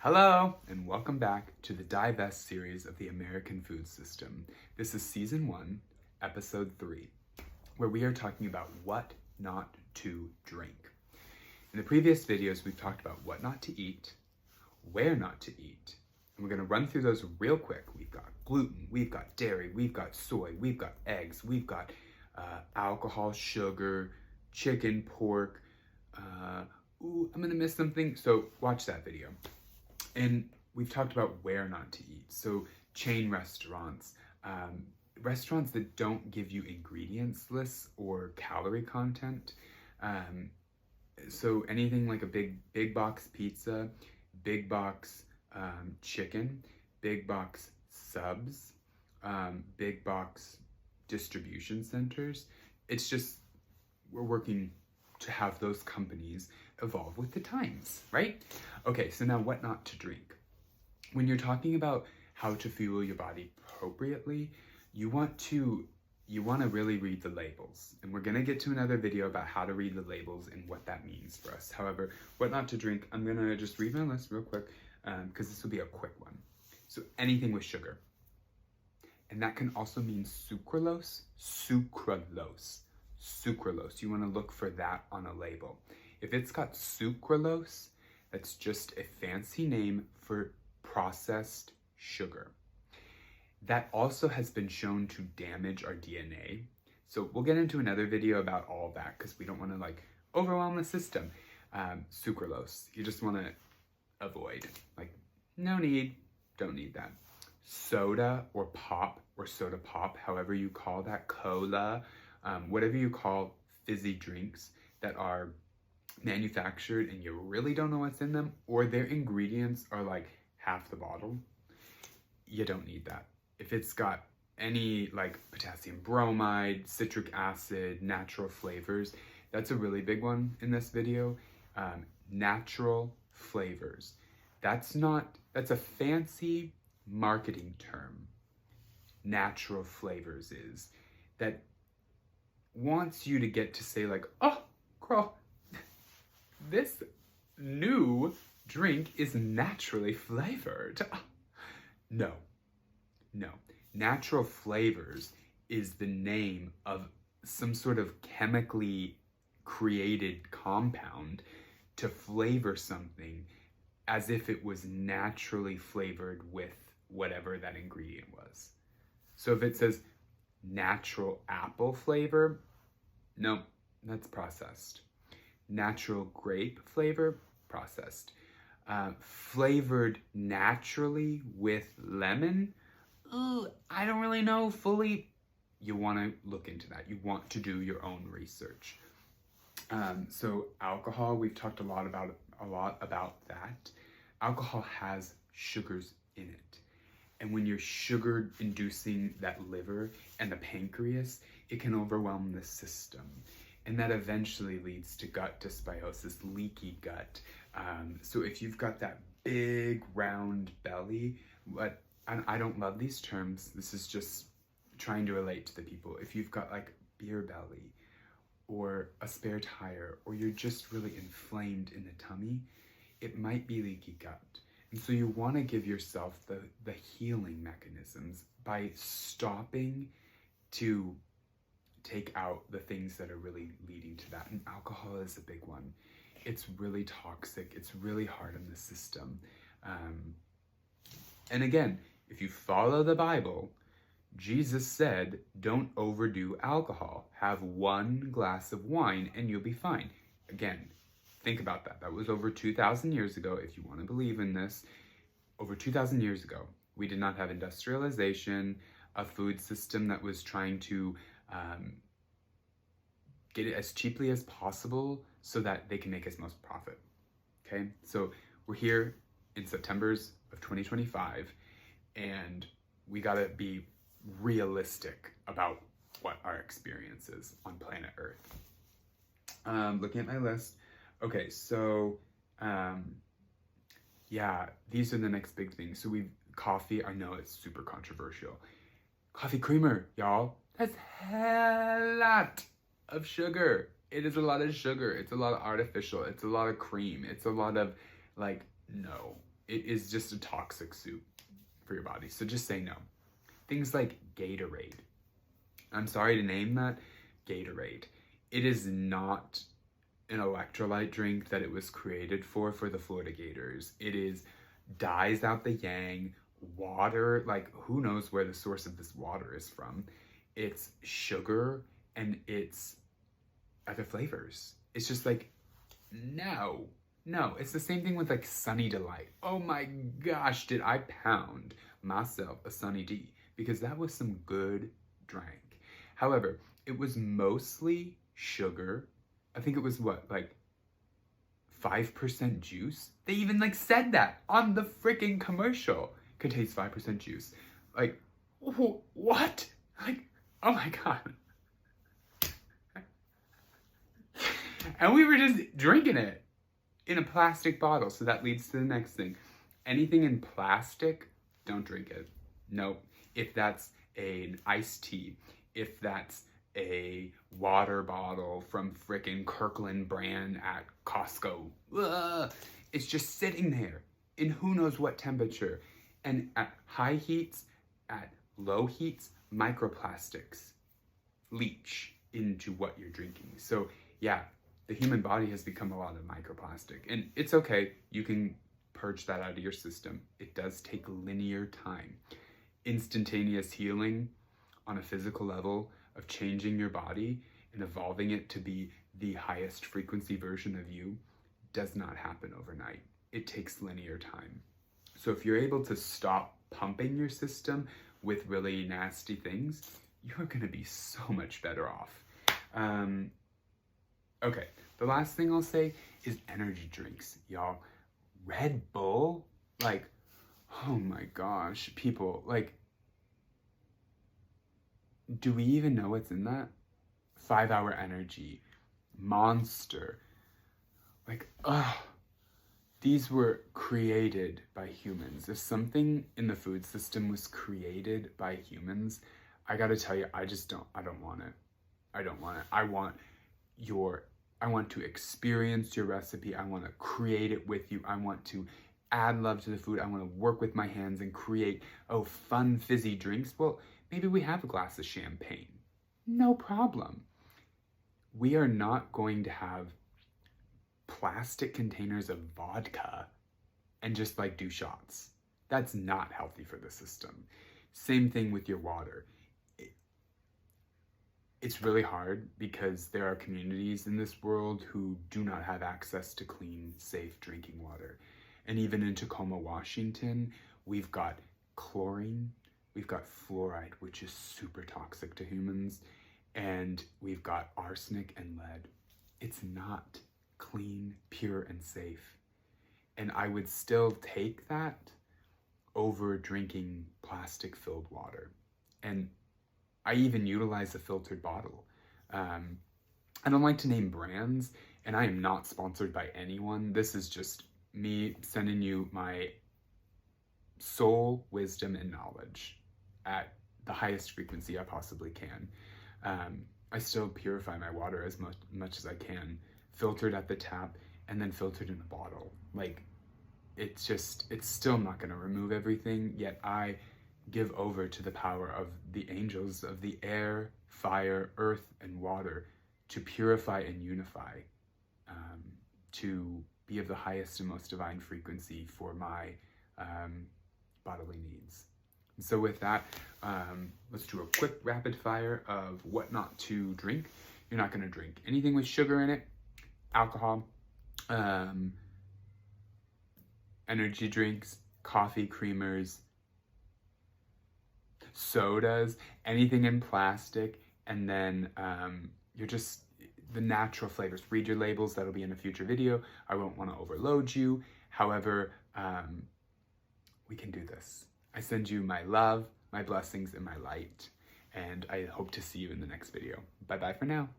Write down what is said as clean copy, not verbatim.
Hello, and welcome back to the Divest series of the American food system. This is season 1, episode 3, where we are talking about what not to drink. In the previous videos, we've talked about what not to eat, where not to eat, and we're going to run through those real quick. We've got gluten, we've got dairy, we've got soy, we've got eggs, we've got alcohol, sugar, chicken, pork. I'm going to miss something, so watch that video. And we've talked about where not to eat. So chain restaurants, restaurants that don't give you ingredients lists or calorie content. So anything like a big box pizza, big box chicken, big box subs, big box distribution centers. It's just, we're working to have those companies evolve with the times, right? Okay, so now what not to drink. When you're talking about how to fuel your body appropriately, you want to really read the labels. And we're gonna get to another video about how to read the labels and what that means for us. However, what not to drink, I'm gonna just read my list real quick because this will be a quick one. So anything with sugar. And that can also mean sucralose, sucralose. Sucralose. You want to look for that on a label. If it's got sucralose, that's just a fancy name for processed sugar. That also has been shown to damage our DNA. So we'll get into another video about all of that because we don't want to overwhelm the system. Sucralose, you just want to avoid. No need, don't need that. Soda or pop or soda pop, however you call that, cola, whatever you call fizzy drinks that are manufactured and you really don't know what's in them, or their ingredients are like half the bottle, you don't need that. If it's got any potassium bromide, citric acid, natural flavors, that's a really big one in this video. Natural flavors. That's a fancy marketing term. Natural flavors is that wants you to get to say oh, girl, this new drink is naturally flavored. No. Natural flavors is the name of some sort of chemically created compound to flavor something as if it was naturally flavored with whatever that ingredient was. So if it says natural apple flavor, no, that's processed. Natural grape flavor, processed. Flavored naturally with lemon, I don't really know fully. You want to look into that. You want to do your own research. So alcohol, we've talked a lot about that. Alcohol has sugars in it. And when you're sugar inducing that liver and the pancreas, it can overwhelm the system. And that eventually leads to gut dysbiosis, leaky gut. So if you've got that big round belly, I don't love these terms. This is just trying to relate to the people. If you've got beer belly or a spare tire, or you're just really inflamed in the tummy, it might be leaky gut. And so you want to give yourself the healing mechanisms by stopping to take out the things that are really leading to that. And alcohol is a big one. It's really toxic. It's really hard on the system. And again, if you follow the Bible, Jesus said, don't overdo alcohol. Have one glass of wine and you'll be fine. Again, think about that. That was over 2,000 years ago. If you want to believe in this, over 2,000 years ago, we did not have industrialization, a food system that was trying to get it as cheaply as possible so that they can make as most profit. Okay, so we're here in September's of 2025, and we gotta be realistic about what our experience is on planet Earth. Looking at my list. Okay, so, yeah, these are the next big things. So coffee, I know it's super controversial. Coffee creamer, y'all, that's a lot of sugar. It is a lot of sugar. It's a lot of artificial. It's a lot of cream. It's a lot of no. it is just a toxic soup for your body. So just say no. Things like Gatorade. I'm sorry to name that, Gatorade. It is not an electrolyte drink that it was created for the Florida Gators. It is dyes out the yang, water, like who knows where the source of this water is from. It's sugar and it's other flavors. It's just like, no. It's the same thing with like Sunny Delight. Oh my gosh, did I pound myself a Sunny D, because that was some good drink. However, it was mostly sugar. I think it was what, like 5% juice? They even like said that on the freaking commercial. Contains 5% juice. Like, what? Like, oh my God. And we were just drinking it in a plastic bottle. So that leads to the next thing. Anything in plastic, don't drink it. Nope. If that's an iced tea, if that's a water bottle from frickin' Kirkland brand at Costco, it's just sitting there in who knows what temperature. And at high heats, at low heats, microplastics leach into what you're drinking. So yeah, the human body has become a lot of microplastic, and it's okay. You can purge that out of your system. It does take linear time. Instantaneous healing on a physical level of changing your body and evolving it to be the highest frequency version of you does not happen overnight. It takes linear time. So if you're able to stop pumping your system with really nasty things, you're gonna be so much better off. Okay, the last thing I'll say is energy drinks, y'all. Red Bull, like, oh my gosh, people, like, do we even know what's in that? 5 Hour Energy, Monster, like, ugh. These were created by humans. If something in the food system was created by humans, I gotta tell you, I don't want it. I don't want it. I want to experience your recipe. I want to create it with you. I want to add love to the food. I want to work with my hands and create, fun, fizzy drinks. Well, maybe we have a glass of champagne. No problem. We are not going to have plastic containers of vodka and just like do shots. That's not healthy for the system. Same thing with your water. It's really hard because there are communities in this world who do not have access to clean, safe drinking water. And even in Tacoma, Washington, we've got chlorine, we've got fluoride, which is super toxic to humans, and we've got arsenic and lead. It's not clean, pure, and safe. And I would still take that over drinking plastic-filled water. And I even utilize a filtered bottle. I don't like to name brands, and I am not sponsored by anyone. This is just me sending you my soul, wisdom, and knowledge at the highest frequency I possibly can. I still purify my water as much as I can, filtered at the tap, and then filtered in a bottle. Like, it's still not gonna remove everything, yet I give over to the power of the angels of the air, fire, earth, and water to purify and unify, to be of the highest and most divine frequency for my bodily needs. And so with that, let's do a quick rapid fire of what not to drink. You're not gonna drink anything with sugar in it, alcohol, energy drinks, coffee creamers, sodas, anything in plastic, and then you're just the natural flavors. Read your labels, that'll be in a future video. I won't want to overload you. However, we can do this. I send you my love, my blessings, and my light, and I hope to see you in the next video. Bye-bye for now.